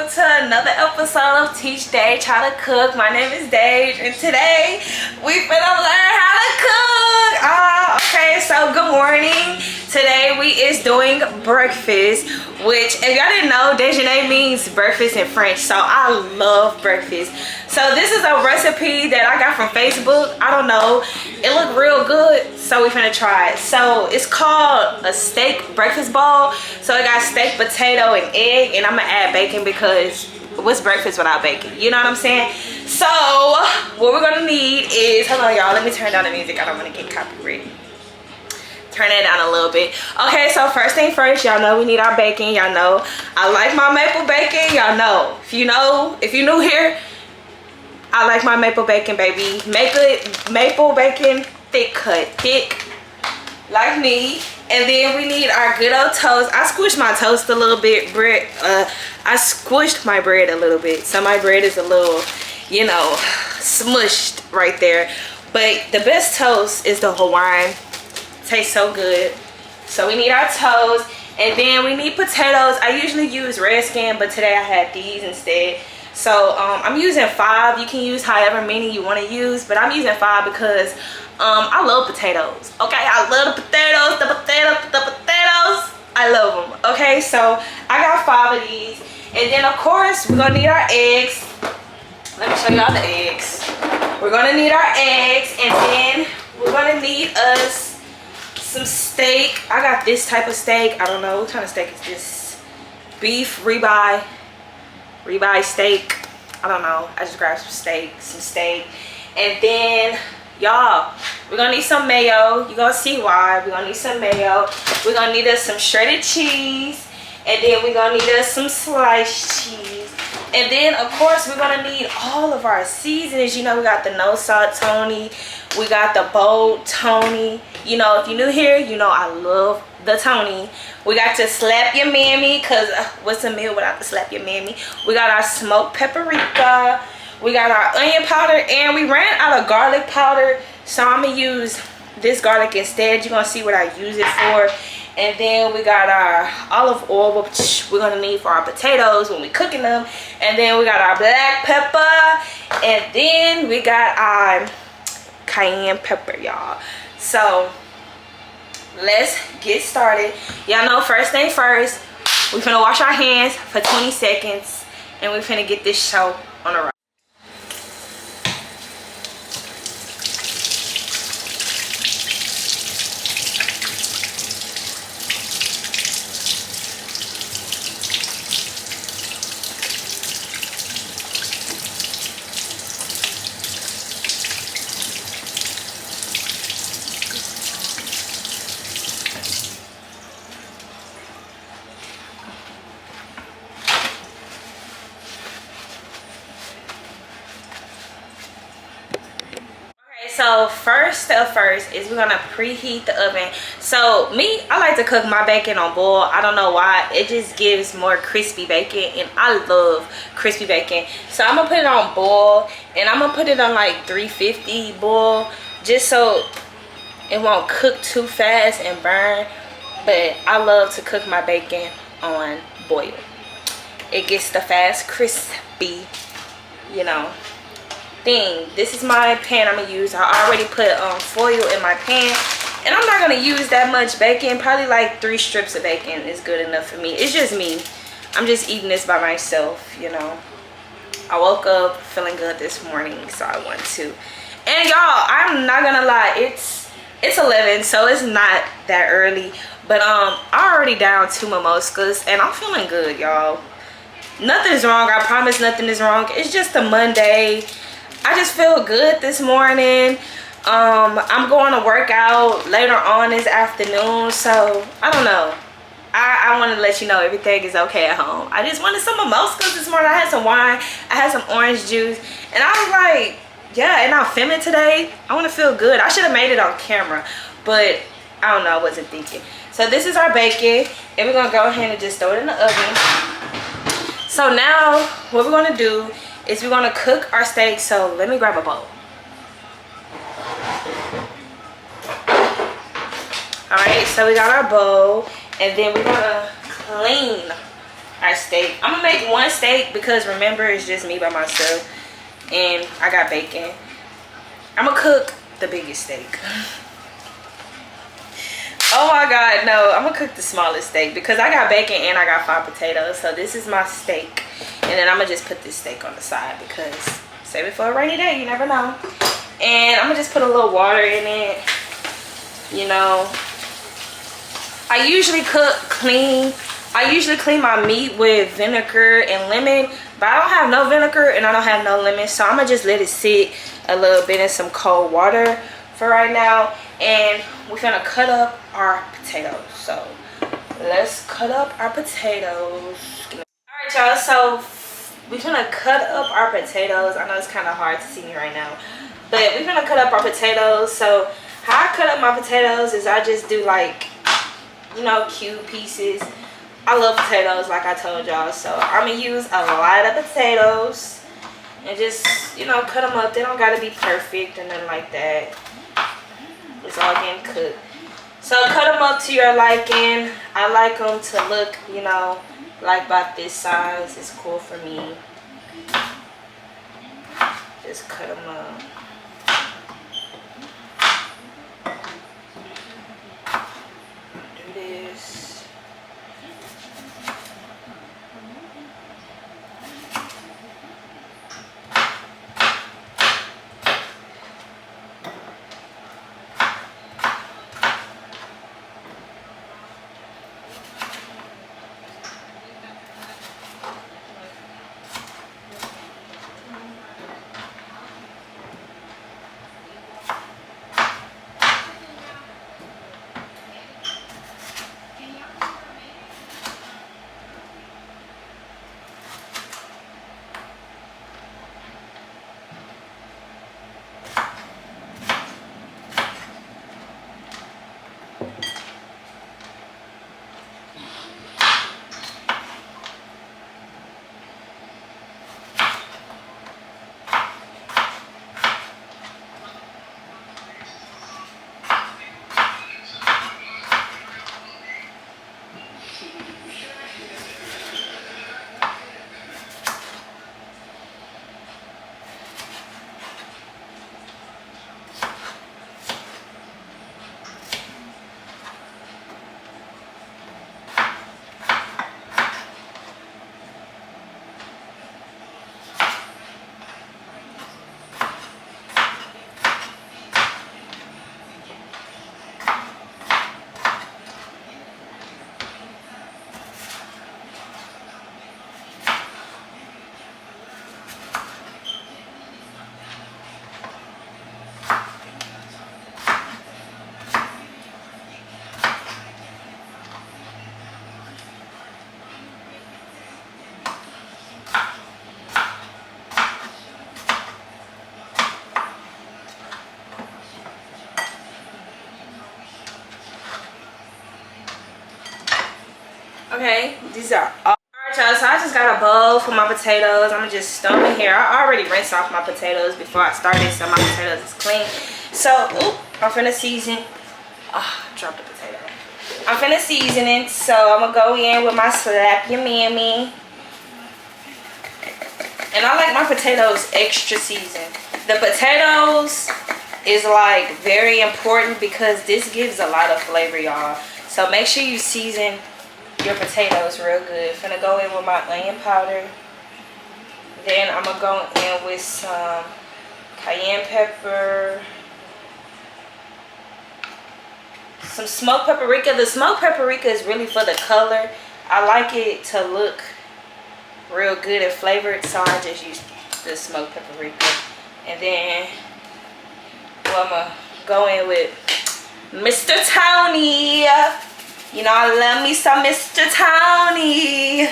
welcome to another episode of Teach DeJ'VaJour How to Cook. My name is DeJ'VaJour, and today we finna learn how to cook. Okay, so good morning. Today we is doing breakfast, which if y'all didn't know, déjeuner means breakfast in French, so I love breakfast. So this is a recipe that I got from Facebook. I don't know, it looked real good, so we finna try it. So it's called a steak breakfast bowl. So it got steak, potato, and egg, and I'm gonna add bacon because what's breakfast without bacon? You know what I'm saying? So what we're gonna need is, hold on y'all, let me turn down the music. I don't want to get copyrighted. Turn it down a little bit. Okay, so first thing first, y'all know we need our bacon. Y'all know I like my maple bacon. Y'all know, if you new here, I like my maple bacon, baby. Make it maple bacon thick cut, thick like me. And then we need our good old toast. I squished my toast a little bit, bread. I squished my bread a little bit, so my bread is a little, you know, smushed right there. But the best toast is the Hawaiian. Tastes so good. So we need our toast, and then we need potatoes. I usually use red skin, but today I had these instead. So I'm using 5. You can use however many you want to use, but I'm using 5 because I love potatoes. Okay, I love the potatoes, the potatoes. I love them. Okay, so I got 5 of these, and then of course we're gonna need our eggs. Let me show y'all the eggs. We're gonna need our eggs, and then we're gonna need us some steak. I got this type of steak. I don't know what kind of steak is this. Beef ribeye steak. I don't know. I just grabbed some steak. And then y'all, we're gonna need some mayo. You're gonna see why. We're gonna need some mayo. We're gonna need us some shredded cheese, and then we're gonna need us some sliced cheese. And then of course we're gonna need all of our seasonings. You know, we got the no salt Tony, we got the bold Tony. You know, if you're new here, you know I love the Tony. We got to slap your mammy, because what's a meal without the slap your mammy? We got our smoked paprika, we got our onion powder, and we ran out of garlic powder, so I'm gonna use this garlic instead. You're gonna see what I use it for. And then we got our olive oil, which we're gonna need for our potatoes when we're cooking them. And then we got our black pepper, and then we got our cayenne pepper, y'all. So let's get started. Y'all know, first thing first, we finna wash our hands for 20 seconds, and we finna get this show on the road. So first step first is we're gonna preheat the oven. So me, I like to cook my bacon on boil. I don't know why, it just gives more crispy bacon, and I love crispy bacon. So I'm gonna put it on boil, and I'm gonna put it on like 350 boil, just so it won't cook too fast and burn. But I love to cook my bacon on boil. It gets the fast crispy, you know, thing. This is my pan I'm gonna use. I already put foil in my pan, and I'm not gonna use that much bacon. Probably like 3 strips of bacon is good enough for me. It's just me. I'm just eating this by myself, you know. I woke up feeling good this morning, so I want to. And y'all, I'm not gonna lie, it's 11, so it's not that early, but I already down 2 mimosas, and I'm feeling good, y'all. Nothing's wrong. I promise nothing is wrong. It's just a Monday. I just feel good this morning. I'm going to work out later on this afternoon, so I don't know. I want to let you know everything is okay at home. I just wanted some mimosas this morning. I had some wine, I had some orange juice, and I was like, yeah, and I'm filming today. I want to feel good. I should have made it on camera, but I don't know, I wasn't thinking. So this is our bacon, and we're gonna go ahead and just throw it in the oven. So now what we're gonna do is we're gonna cook our steak. So let me grab a bowl. All right, so we got our bowl, and then we're gonna clean our steak. I'm gonna make one steak because remember it's just me by myself and I got bacon. I'm gonna cook the biggest steak. Oh my god, no, I'm gonna cook the smallest steak because I got bacon and I got 5 potatoes. So this is my steak, and then I'm gonna just put this steak on the side because save it for a rainy day, you never know. And I'm gonna just put a little water in it. You know, I usually clean my meat with vinegar and lemon, but I don't have no vinegar and I don't have no lemon, so I'm gonna just let it sit a little bit in some cold water for right now. And we're gonna cut up our potatoes. So let's cut up our potatoes. All right, y'all, so we're gonna cut up our potatoes. I know it's kind of hard to see me right now, but we're gonna cut up our potatoes. So how I cut up my potatoes is I just do like, you know, cube pieces. I love potatoes, like I told y'all, so I'm gonna use a lot of potatoes and just, you know, cut them up. They don't gotta be perfect and nothing like that. It's all getting cooked. So cut them up to your liking. I like them to look, you know, like about this size. It's cool for me. Just cut them up. Do this. Okay, these are all. Alright, y'all, so I just got a bowl for my potatoes. I'm gonna just throw them in here. I already rinsed off my potatoes before I started, so my potatoes is clean. So, I'm finna season. Oh, dropped the potato. I'm finna season it, so I'm gonna go in with my slap your mammy. And I like my potatoes extra seasoned. The potatoes is like very important because this gives a lot of flavor, y'all. So make sure you season your potatoes real good. Finna go in with my onion powder. Then I'm gonna go in with some cayenne pepper, some smoked paprika. The smoked paprika is really for the color. I like it to look real good and flavored, so I just use the smoked paprika. And then I'm gonna go in with Mr. Tony. You know, I love me some Mr. Tony.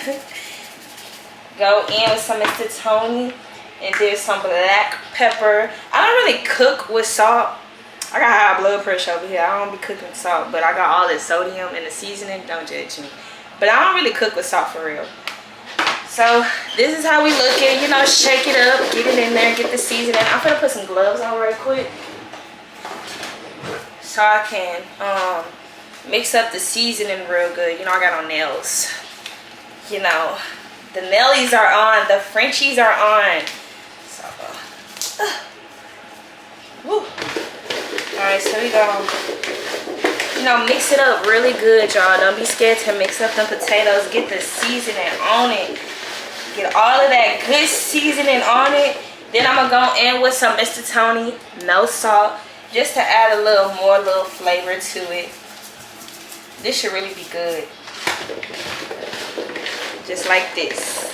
Go in with some Mr. Tony. And then some black pepper. I don't really cook with salt. I got high blood pressure over here. I don't be cooking with salt. But I got all the sodium and the seasoning. Don't judge me. But I don't really cook with salt for real. So this is how we looking. You know, shake it up. Get it in there. Get the seasoning. I'm gonna put some gloves on right quick. So I can mix up the seasoning real good. You know, I got on nails. you know, the Nellies are on, the Frenchies are on. So, woo. Alright, so we go, you know, mix it up really good, y'all. Don't be scared to mix up them potatoes. Get the seasoning on it. Get all of that good seasoning on it. Then I'm going to go in with some Mr. Tony, no salt, just to add a little more little flavor to it. This should really be good. Just like this.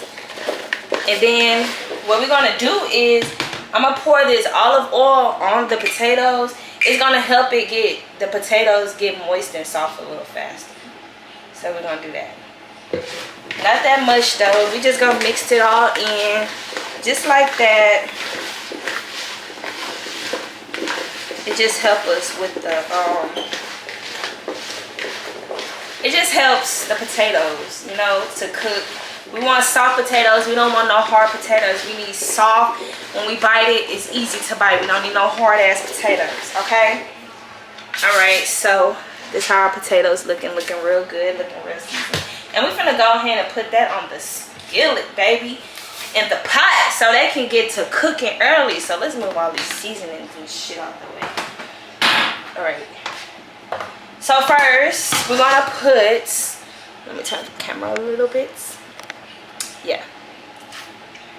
And then what we're going to do is I'm going to pour this olive oil on the potatoes. It's going to help it get, the potatoes get moist and soft a little faster. So we're going to do that. Not that much though. We just going to mix it all in. Just like that. It just helps us with the, it just helps the potatoes, you know, to cook. We want soft potatoes. We don't want no hard potatoes. We need soft. When we bite it, it's easy to bite. We don't need no hard ass potatoes, okay? All right, so this is how our potatoes looking real good, looking real seasoned. And we're gonna go ahead and put that on the skillet, baby, in the pot, so they can get to cooking early. So let's move all these seasonings and shit out the way. All right. So first, we're gonna put, let me turn the camera a little bit. Yeah.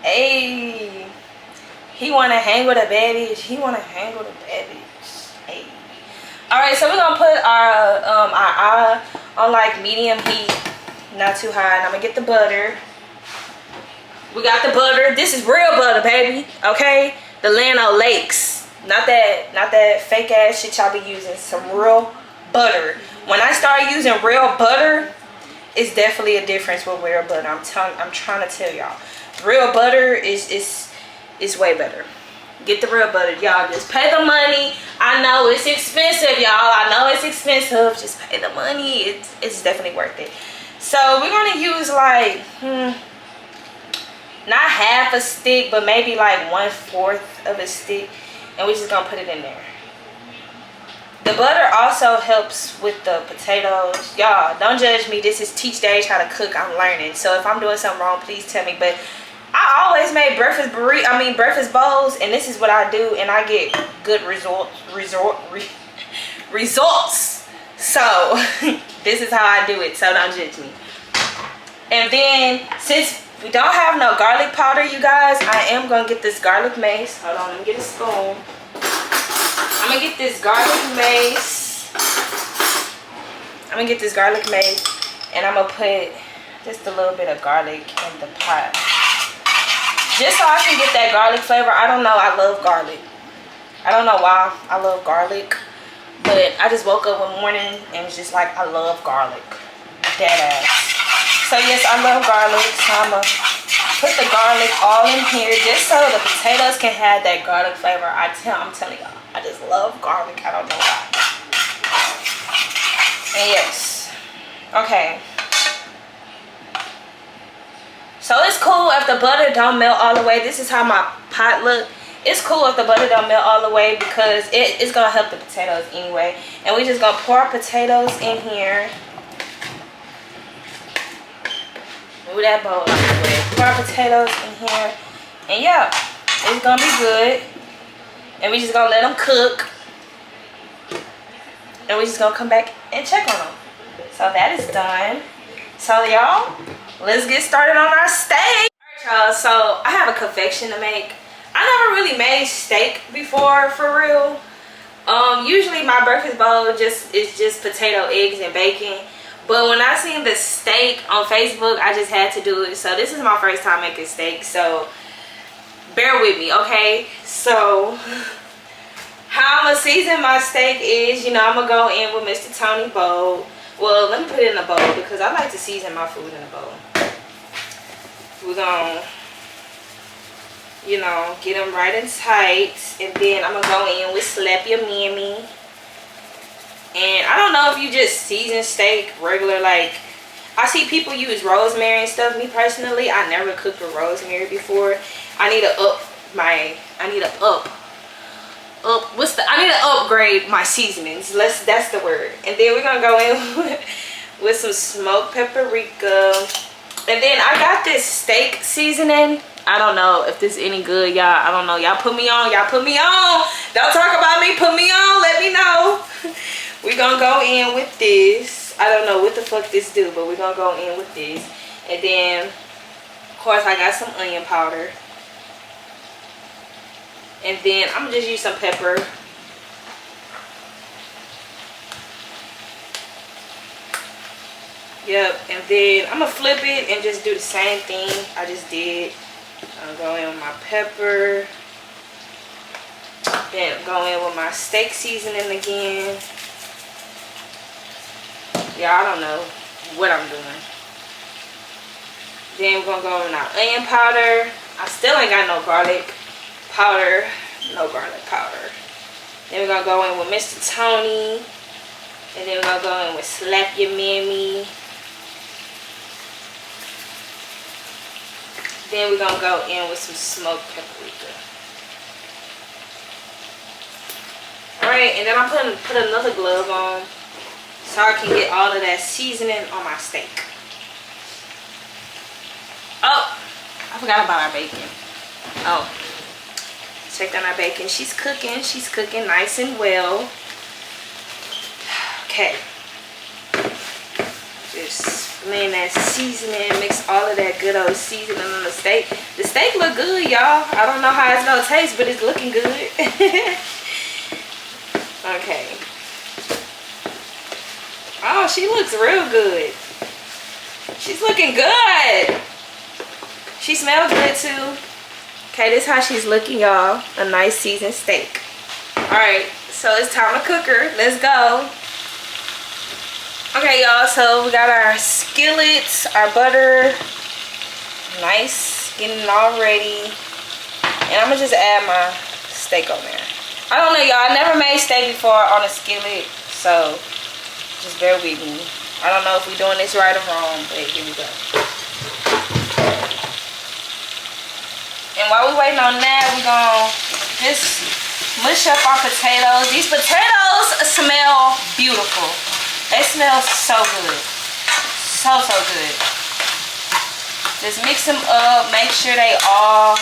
Hey, he wanna hang with a bad bitch. He wanna hang with a bad bitch. Hey. All right, so we're gonna put our eye on like medium heat, not too high. And I'm gonna get the butter. We got the butter. This is real butter, baby. Okay, the Lano Lakes, not that fake ass shit y'all be using. Some real butter. When I start using real butter, it's definitely a difference with real butter. I'm trying to tell y'all, real butter is way better. Get the real butter, y'all. Just pay the money. I know it's expensive, y'all. I know it's expensive. Just pay the money. It's definitely worth it. So we're gonna use like not half a stick, but maybe like 1/4 of a stick, and we're just gonna put it in there. The butter also helps with the potatoes. Y'all, don't judge me. This is Teach DeJ'vAJour how to cook. I'm learning. So if I'm doing something wrong, please tell me. But I always made breakfast bowls, and this is what I do, and I get good results. So this is how I do it. So don't judge me. And then since we don't have no garlic powder, you guys, I am gonna get this garlic mace. Hold on, let me get a spoon. I'm gonna get this garlic mace. And I'm gonna put just a little bit of garlic in the pot, just so I can get that garlic flavor. I don't know, I love garlic. I don't know why I love garlic, but I just woke up one morning and was just like, I love garlic. Dead ass. So yes, I love garlic. So I'm gonna put the garlic all in here just so the potatoes can have that garlic flavor. I'm telling y'all, I just love garlic. I don't know why. And yes, okay. So it's cool if the butter don't melt all the way. This is how my pot look. It's cool if the butter don't melt all the way because it's gonna help the potatoes anyway. And we just gonna pour our potatoes in here. Move that bowl out the way. Pour our potatoes in here. And yeah, it's gonna be good. And we just gonna let them cook. And we just gonna come back and check on them. So that is done. So y'all, let's get started on our steak. Alright y'all, so I have a confection to make. I never really made steak before, for real. Usually my breakfast bowl is just potato, eggs, and bacon. But when I seen the steak on Facebook, I just had to do it. So this is my first time making steak, so bear with me, okay? So how I'm gonna season my steak is, you know, I'm gonna go in with Mr. Tony bowl. Well, let me put it in a bowl because I like to season my food in a bowl. We're gonna, you know, get them right and tight, and then I'm gonna go in with Slap Your Mammy. And I don't know if you just season steak regular, like I see people use rosemary and stuff. Me personally, I never cooked with rosemary before. I need to upgrade my seasonings. That's the word. And then we're gonna go in with some smoked paprika. And then I got this steak seasoning. I don't know if this is any good, y'all. I don't know. Y'all put me on. Y'all put me on. Don't talk about me. Put me on. Let me know. We're going to go in with this. I don't know what the fuck this do, but we're going to go in with this. And then, of course, I got some onion powder. And then I'm going to just use some pepper. Yep, and then I'm gonna flip it and just do the same thing I just did. I'm going in with my pepper. Then go in with my steak seasoning again. Yeah, I don't know what I'm doing. Then we're gonna go in our onion powder. I still ain't got no garlic powder. No garlic powder. Then we're gonna go in with Mr. Tony. And then we're gonna go in with Slap Your Mammy. Then we're gonna go in with some smoked paprika. Alright, and then I'm gonna put another glove on so I can get all of that seasoning on my steak. Oh, I forgot about our bacon. Oh, check down our bacon. She's cooking nice and well. Okay. Just blend that seasoning, mix all of that good old seasoning on the steak. The steak look good, y'all. I don't know how it's gonna taste, but it's looking good. Okay. Oh, she looks real good. She's looking good. She smells good too. Okay, this is how she's looking, y'all. A nice seasoned steak. Alright, so it's time to cook her. Let's go. Okay, y'all, so we got our skillets, our butter, nice, getting it all ready. And I'm gonna just add my steak on there. I don't know, y'all, I never made steak before on a skillet, so just bear with me. I don't know if we're doing this right or wrong, but here we go. And while we're waiting on that, we're gonna just mush up our potatoes. These potatoes smell beautiful. They smell so good. So good. Just mix them up. Make sure they all,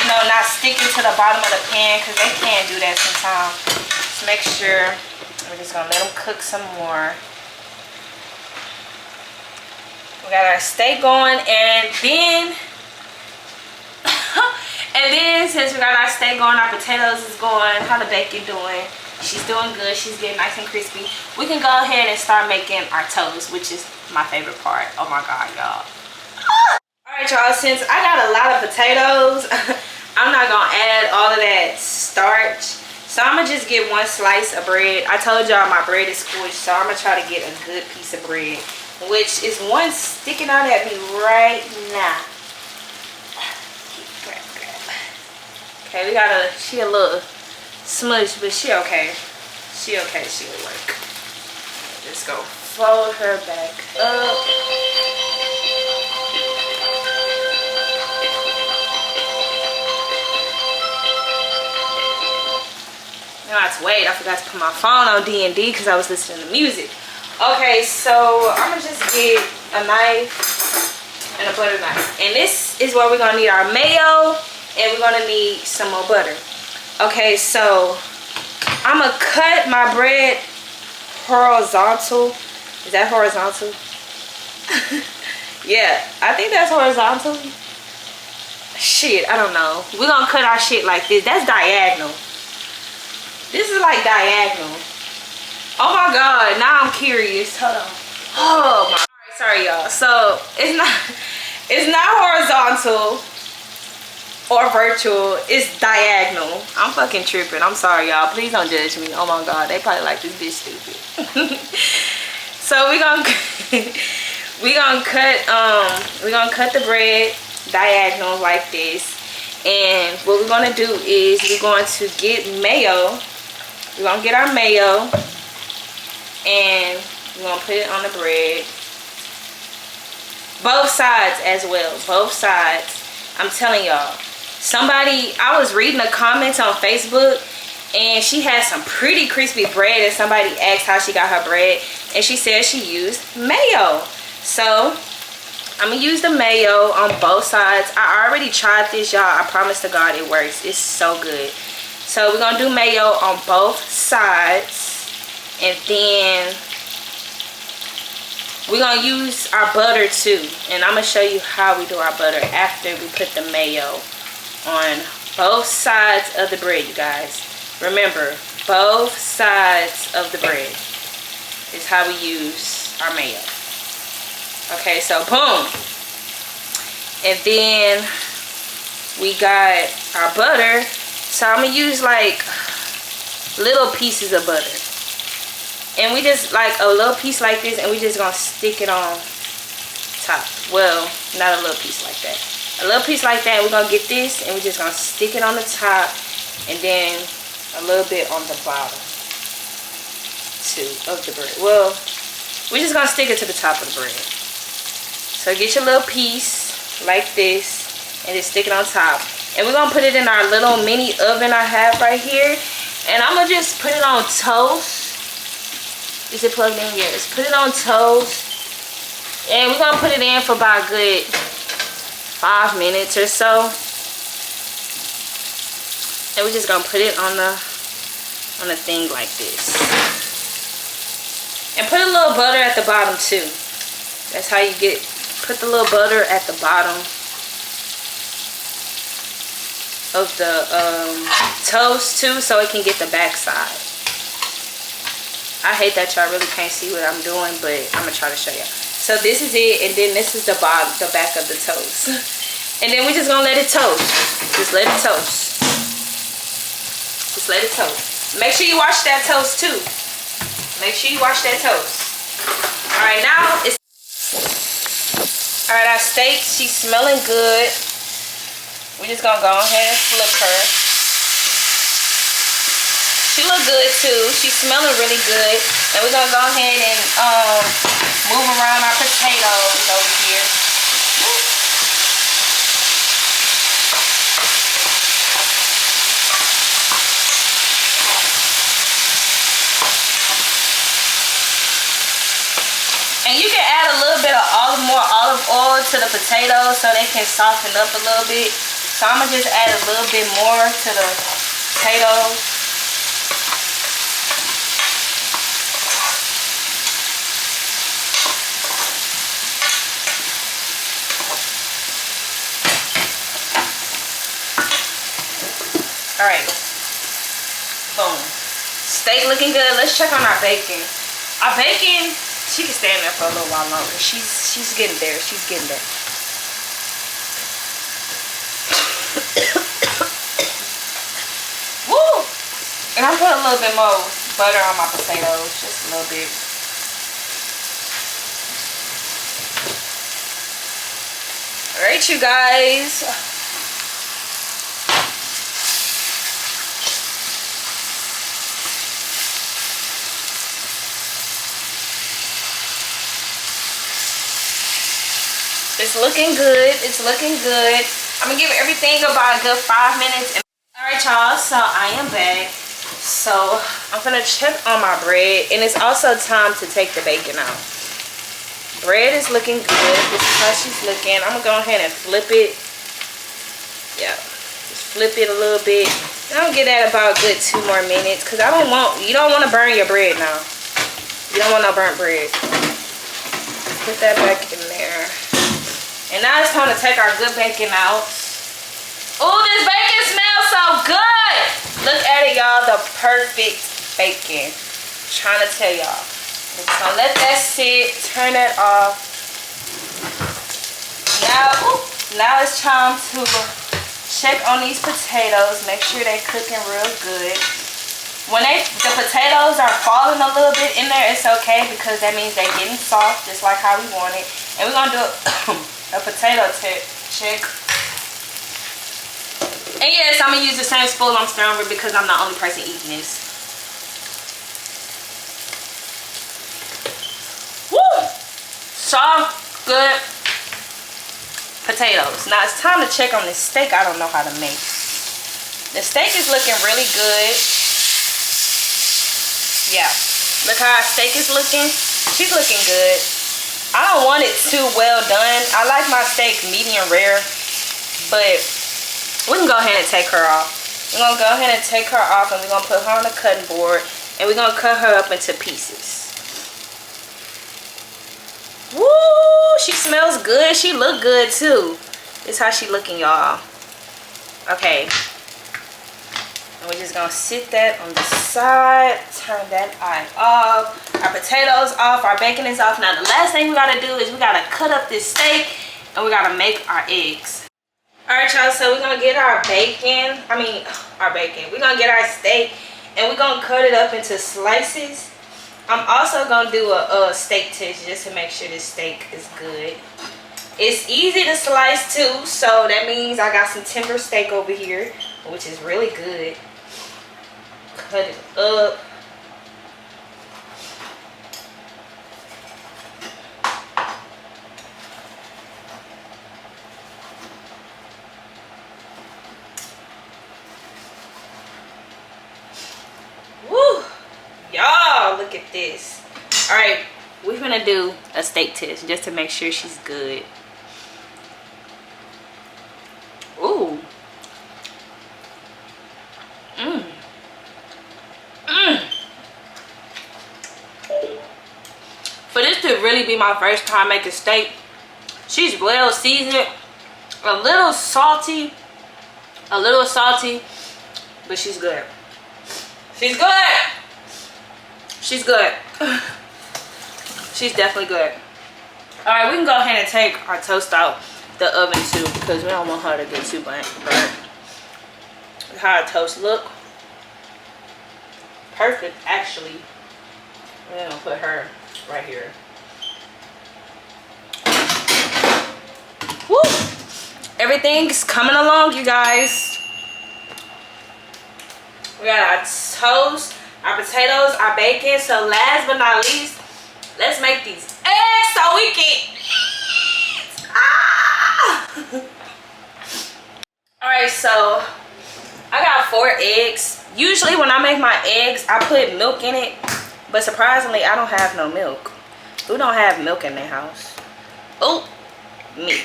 you know, not sticking to the bottom of the pan, because they can do that sometimes. Just make sure. We're just going to let them cook some more. We got our steak going, and then since we got our steak going, our potatoes is going. How the bacon doing? She's doing good. She's getting nice and crispy. We can go ahead and start making our toast, which is my favorite part. Oh my god, y'all. Alright, y'all, since I got a lot of potatoes, I'm not gonna add all of that starch, so I'm gonna just get one slice of bread. I told y'all my bread is squished, so I'm gonna try to get a good piece of bread, which is one sticking out at me right now. Okay, we got she a little smudge, but she okay. She okay, she'll work. Just go fold her back up. Now I have to wait. I forgot to put my phone on D&D because I was listening to music. Okay, so I'm gonna just get a knife and a butter knife. And this is where we're gonna need our mayo, and we're gonna need some more butter. Okay, so I'm gonna cut my bread horizontal. Is that horizontal? Yeah, I think that's horizontal. Shit, I don't know. We're gonna cut our shit like this. That's diagonal. This is like diagonal. Oh my god, now I'm curious. Hold on. Oh my. Alright, sorry y'all. So it's not horizontal or virtual, it's diagonal. I'm fucking tripping. I'm sorry y'all. Please don't judge me. Oh my god, they probably like this bitch stupid. So we're gonna cut the bread diagonal like this. And what we're gonna do is we're going to get mayo. We're gonna get our mayo and we're gonna put it on the bread. Both sides as well. Both sides. I'm telling y'all. Somebody, I was reading the comments on Facebook, and she had some pretty crispy bread, and somebody asked how she got her bread, and she said she used mayo. So I'm gonna use the mayo on both sides. I already tried this, y'all. I promise to God it works. It's so good. So we're gonna do mayo on both sides, and then we're gonna use our butter too. And I'm gonna show you how we do our butter after we put the mayo on both sides of the bread, you guys. Remember, both sides of the bread is how we use our mayo. Okay, so boom. And then we got our butter. So I'm gonna use like little pieces of butter. And we just like a little piece like this, and we just gonna stick it on top. Well, not a little piece like that. A little piece like that, we're gonna get this, and we're just gonna stick it on the top, and then a little bit on the bottom too of the bread. Well, we're just gonna stick it to the top of the bread. So get your little piece like this, and just stick it on top. And we're gonna put it in our little mini oven I have right here. And I'm gonna just put it on toast. Is it plugged in? Yes. Put it on toast. And we're gonna put it in for about a good 5 minutes or so. And we're just gonna put it on the thing like this. And put a little butter at the bottom too. That's how you put the little butter at the bottom of the toast too, so it can get the back side. I hate that y'all really can't see what I'm doing, but I'm gonna try to show y'all. So this is it, and then this is the bottom, the back of the toast. And then we just gonna let it toast. Just let it toast. Just let it toast. Make sure you wash that toast too. Make sure you wash that toast. Alright, now it's alright, our steak, she's smelling good. We're just gonna go ahead and flip her. She look good too. She's smelling really good. And we're gonna go ahead and move around our potatoes over here. And you can add a little bit of more olive oil to the potatoes so they can soften up a little bit. So I'm gonna just add a little bit more to the potatoes. All right, boom. Steak looking good. Let's check on our bacon. Our bacon, she can stand there for a little while longer. She's getting there. She's getting there. Woo! And I put a little bit more butter on my potatoes, just a little bit. All right, you guys. It's looking good. It's looking good. I'm gonna give everything about a good 5 minutes. Alright, y'all, so I am back. So I'm gonna check on my bread, and it's also time to take the bacon out. Bread is looking good. This is how she's looking. I'm gonna go ahead and flip it. Yeah, just flip it a little bit. And I'll get that about a good 2 more minutes, because you don't want to burn your bread now. You don't want no burnt bread. Put that back in there. And now it's time to take our good bacon out. Oh, this bacon smells so good. Look at it, y'all. The perfect bacon. I'm trying to tell y'all. So let that sit. Turn that off. Now it's time to check on these potatoes. Make sure they're cooking real good. When the potatoes are falling a little bit in there, it's okay, because that means they're getting soft, just like how we want it. And we're gonna do a potato check. And yes, I'm gonna use the same spoon I'm stirring with, because I'm the only person eating this. Woo! Soft, good potatoes. Now it's time to check on this steak I don't know how to make. The steak is looking really good. Yeah, look how our steak is looking. She's looking good. I don't want it too well done. I like my steak medium rare, but we can go ahead and take her off. We're gonna go ahead and take her off, and we're gonna put her on the cutting board, and we're gonna cut her up into pieces. Woo! She smells good. She look good too. This is how she looking, y'all. Okay. And we're just gonna sit that on the side. Turn that eye off. Our potatoes off. Our bacon is off. Now the last thing we gotta do is we gotta cut up this steak, and we gotta make our eggs. Alright, y'all, so we're gonna get our bacon. We're gonna get our steak, and we're gonna cut it up into slices. I'm also gonna do a steak test just to make sure this steak is good. It's easy to slice too, so that means I got some tender steak over here, which is really good. Cut it up. Woo! Y'all, look at this. All right, we're gonna do a steak test just to make sure she's good. Ooh. For this to really be my first time making steak, she's well seasoned, a little salty, but she's good. She's good. She's good. She's definitely good. All right, we can go ahead and take our toast out the oven too, because we don't want her to get too burnt. How our toast look. Perfect, actually. We're gonna put her right here. Woo! Everything's coming along, you guys. We got our toast, our potatoes, our bacon. So last but not least, let's make these eggs so we can eat. Alright, so I got 4 eggs. Usually when I make my eggs, I put milk in it. But surprisingly, I don't have no milk. Who don't have milk in their house? Oh, me.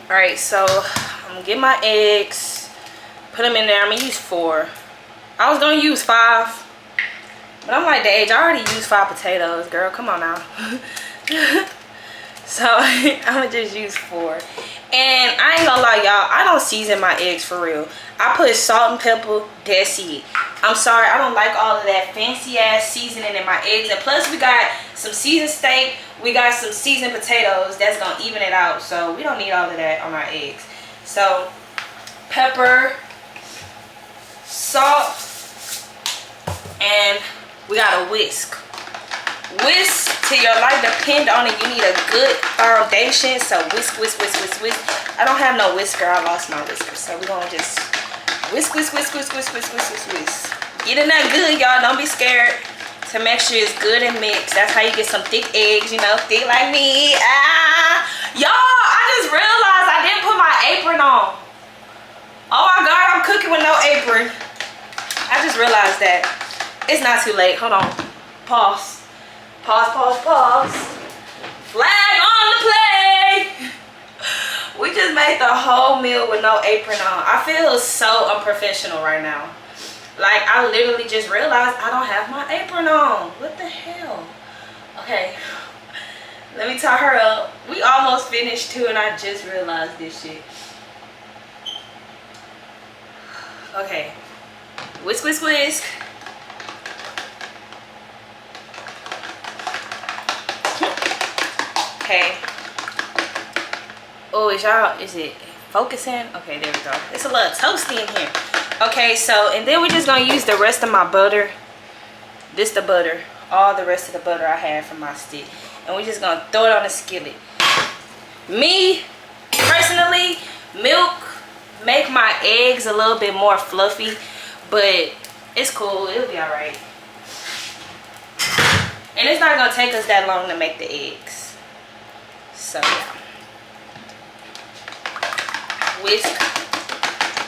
Alright, so I'm gonna get my eggs, put them in there. I'm gonna use 4. I was gonna use 5, but I'm like, DeJ'Vaj, I already used 5 potatoes, girl. Come on now. So I'm gonna just use 4. And I ain't gonna lie, y'all, I don't season my eggs for real. I put salt and pepper, that's it. I'm sorry, I don't like all of that fancy ass seasoning in my eggs. And plus we got some seasoned steak, we got some seasoned potatoes that's gonna even it out. So we don't need all of that on our eggs. So pepper, salt, and we gotta whisk. Whisk till your life depend on it. You need a good foundation. So whisk, whisk, whisk, whisk, whisk. I don't have no whisker. I lost my whisker. So we're gonna just whisk, whisk, whisk, whisk, whisk, whisk, whisk, whisk, whisk. Get in there good, y'all. Don't be scared to make sure it's good and mixed. That's how you get some thick eggs, you know, thick like me. Y'all, I just realized I didn't put my apron on. Oh my God, I'm cooking with no apron. I just realized that. It's not too late. Hold on. Pause. Pause, pause, pause. Flag on the play. We just made the whole meal with no apron on. I feel so unprofessional right now. Like, I literally just realized I don't have my apron on. What the hell? Okay. Let me tie her up. We almost finished too, and I just realized this shit. Okay. Whisk, whisk, whisk. Okay. Oh, is it focusing? Okay, there we go. It's a little toasty in here. Okay, so, and then we're just gonna use the rest of my butter. This the butter. All the rest of the butter I had from my stick. And we're just gonna throw it on the skillet. Me, personally, milk make my eggs a little bit more fluffy, but it's cool. It'll be alright. And it's not gonna take us that long to make the eggs. So yeah. Whisk.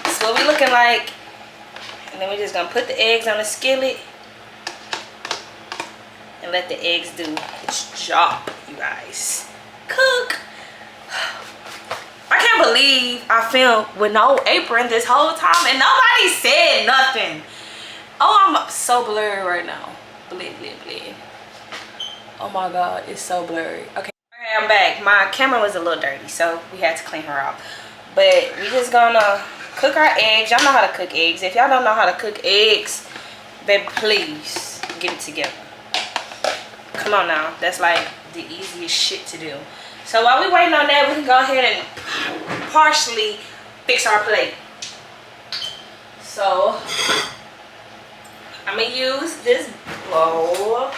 This is what we looking like. And then we're just gonna put the eggs on the skillet. and let the eggs do its job, you guys. Cook. I can't believe I filmed with no apron this whole time and nobody said nothing. Oh, I'm so blurry right now. Bleh, bleh, bleh. Oh my God, it's so blurry. Okay, I'm back. My camera was a little dirty, so we had to clean her out. But we just gonna cook our eggs. Y'all know how to cook eggs. If y'all don't know how to cook eggs, baby, please get it together. Come on now, that's like the easiest shit to do. So while we waiting on that, we can go ahead and partially fix our plate. So I'm gonna use this bowl,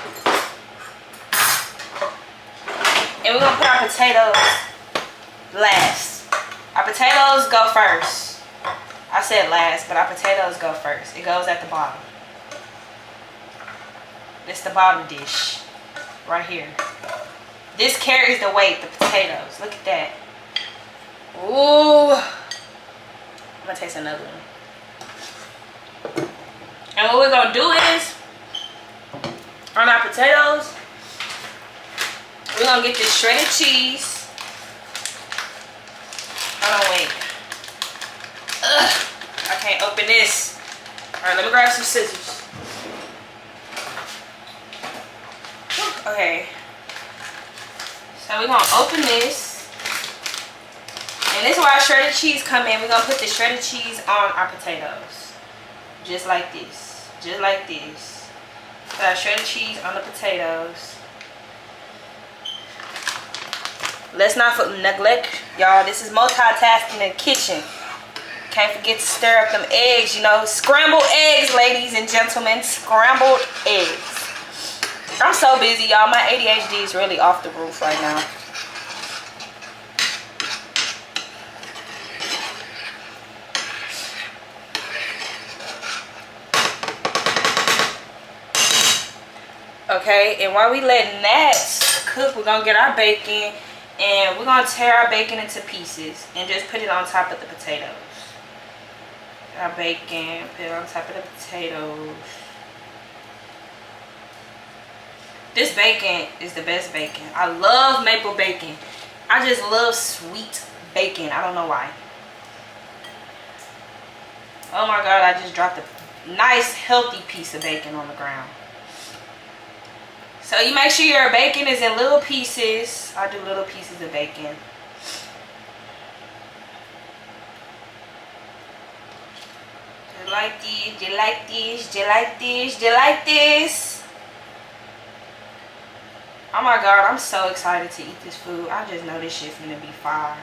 and we're gonna put our potatoes last. Our potatoes go first. I said last, but our potatoes go first. It goes at the bottom. It's the bottom dish right here. This carries the weight, the potatoes. Look at that. Ooh. I'm gonna taste another one. And what we're gonna do is, on our potatoes, we're gonna get this shredded cheese. Hold on, wait. Ugh, I can't open this. All right, let me grab some scissors. Okay. So we're gonna open this, and this is where our shredded cheese come in. We're gonna put the shredded cheese on our potatoes, just like this, just like this. Put our shredded cheese on the potatoes. Let's not neglect, y'all. This is multitasking in the kitchen. Can't forget to stir up them eggs. You know, scrambled eggs, ladies and gentlemen, scrambled eggs. I'm so busy, y'all. My ADHD is really off the roof right now. Okay, and while we letting that cook, we're gonna get our bacon, and we're gonna tear our bacon into pieces and just put it on top of the potatoes. Our bacon, put it on top of the potatoes. This bacon is the best bacon. I love maple bacon. I just love sweet bacon. I don't know why. Oh my God, I just dropped a nice healthy piece of bacon on the ground. So you make sure your bacon is in little pieces. I do little pieces of bacon. Just like this, just like this, just like this, just like this. Oh my God, I'm so excited to eat this food. I just know this shit's gonna be fire.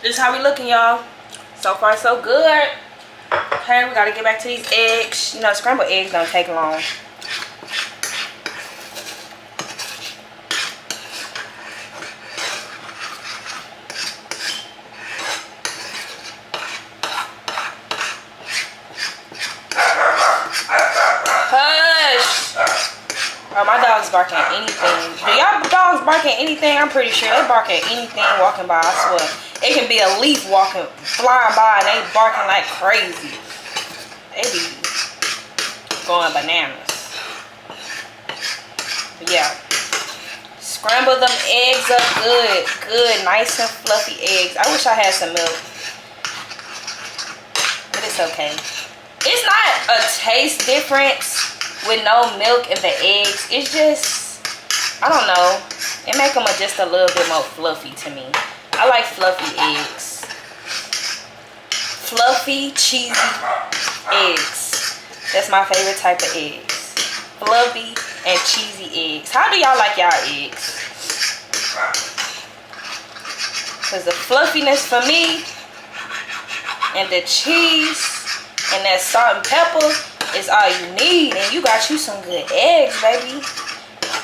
This is how we looking, y'all. So far, so good. Okay, we gotta get back to these eggs. You know, scrambled eggs don't take long. Oh, my dog's barking at anything. Do y'all dogs bark at anything? I'm pretty sure they bark at anything walking by, I swear. It can be a leaf flying by and they barking like crazy. They be going bananas. But yeah. Scramble them eggs up good. Good, nice and fluffy eggs. I wish I had some milk. But it's okay. It's not a taste difference with no milk in the eggs. It's just, I don't know, it make them just a little bit more fluffy to me. I like fluffy eggs. Fluffy, cheesy eggs. That's my favorite type of eggs. Fluffy and cheesy eggs. How do y'all like y'all eggs? Because the fluffiness for me and the cheese and that salt and pepper is all you need, and you got you some good eggs, baby.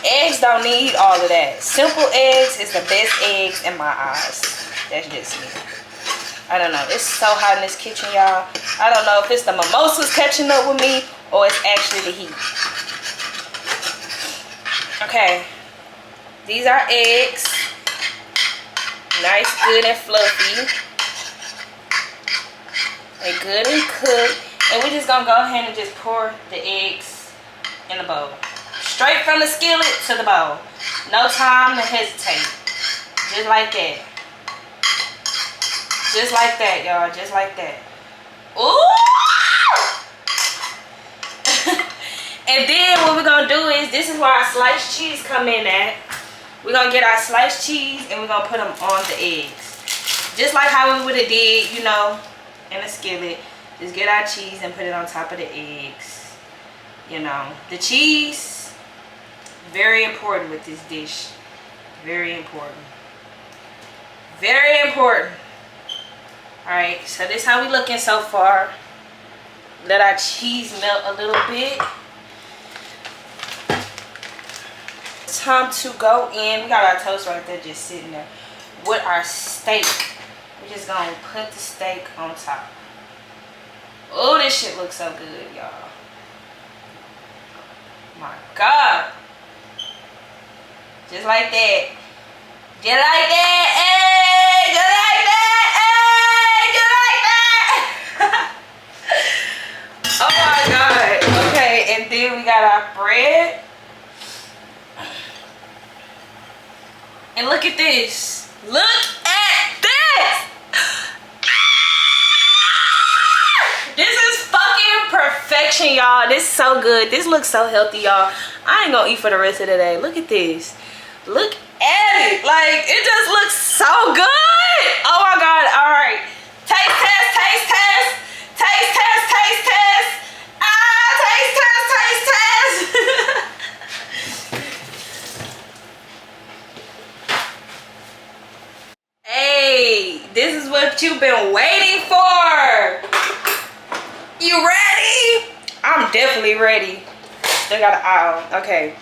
Eggs don't need all of that. Simple eggs is the best eggs in my eyes. That's just me. I don't know. It's so hot in this kitchen, y'all. I don't know if it's the mimosas catching up with me or it's actually the heat. Okay. These are eggs. Nice, good, and fluffy. cook. And we're just gonna go ahead and just pour the eggs in the bowl. Straight from the skillet to the bowl. No time to hesitate. Just like that. Just like that, y'all. Just like that. Ooh! And then what we're gonna do is, this is where our sliced cheese come in at. We're gonna get our sliced cheese and we're gonna put them on the eggs. Just like how we would have did, you know, in a skillet. Just get our cheese and put it on top of the eggs. You know, the cheese, very important with this dish. Very important. Very important. Alright, so this is how we looking so far. Let our cheese melt a little bit. Time to go in. We got our toast right there just sitting there with our steak. We're just gonna put the steak on top. Oh, this shit looks so good, y'all. My God. Just like that. Just like that. Hey, just like that. Hey, just like that. Oh my God. Okay, and then we got our bread. And look at this. Look at this. This is fucking perfection, y'all. This is so good. This looks so healthy, y'all. I ain't gonna eat for the rest of the day. Look at this. Look at it. Like, it just looks so good. Oh my God. All right. Taste test, taste test. Taste test, taste test. Ah, taste test, taste test. Hey, this is what you've been waiting for. You ready? I'm definitely ready. Still got an eye on. Okay.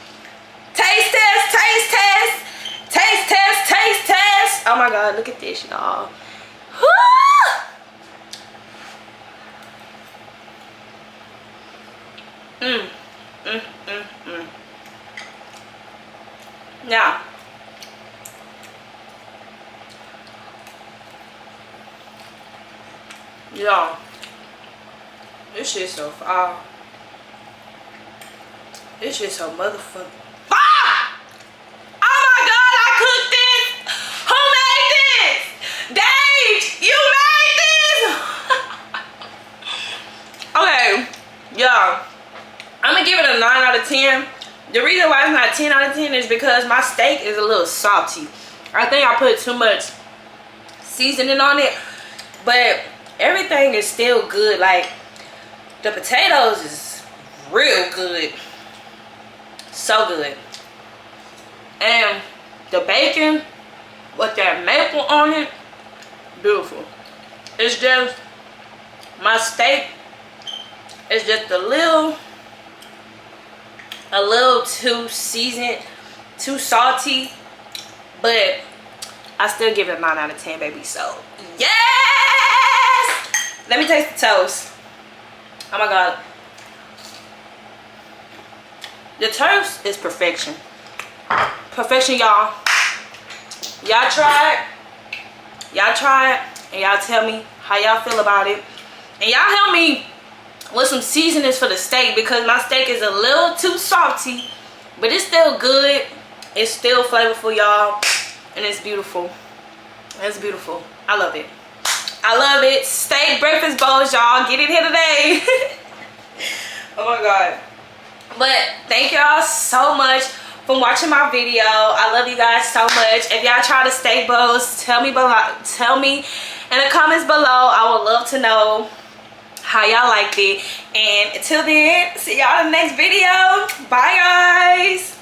Taste test, taste test. Taste test, taste test. Oh my God, look at this, y'all. Now, y'all, this shit so fire. This shit so motherfucking fire. Oh my God, I cooked this. Who made this? Dave, you made this. Okay, y'all, I'm gonna give it a 9 out of 10. The reason why it's not 10 out of 10 is because my steak is a little salty. I think I put too much seasoning on it, but everything is still good. Like, the potatoes is real good. So good. And the bacon with that maple on it, beautiful. It's just, my steak is just a little too seasoned, too salty, but I still give it a 9 out of 10, baby. So yes! Let me taste the toast. Oh my God. The toast is perfection. Perfection, y'all. Y'all try it. Y'all try it. And y'all tell me how y'all feel about it. And y'all help me with some seasonings for the steak, because my steak is a little too salty, but it's still good. It's still flavorful, y'all. And it's beautiful. It's beautiful. I love it. I love it. Steak breakfast bowls, y'all. Get it here today. Oh my God. But thank y'all so much for watching my video. I love you guys so much. If y'all try the steak bowls, tell me in the comments below. I would love to know how y'all liked it. And until then, see y'all in the next video. Bye, guys.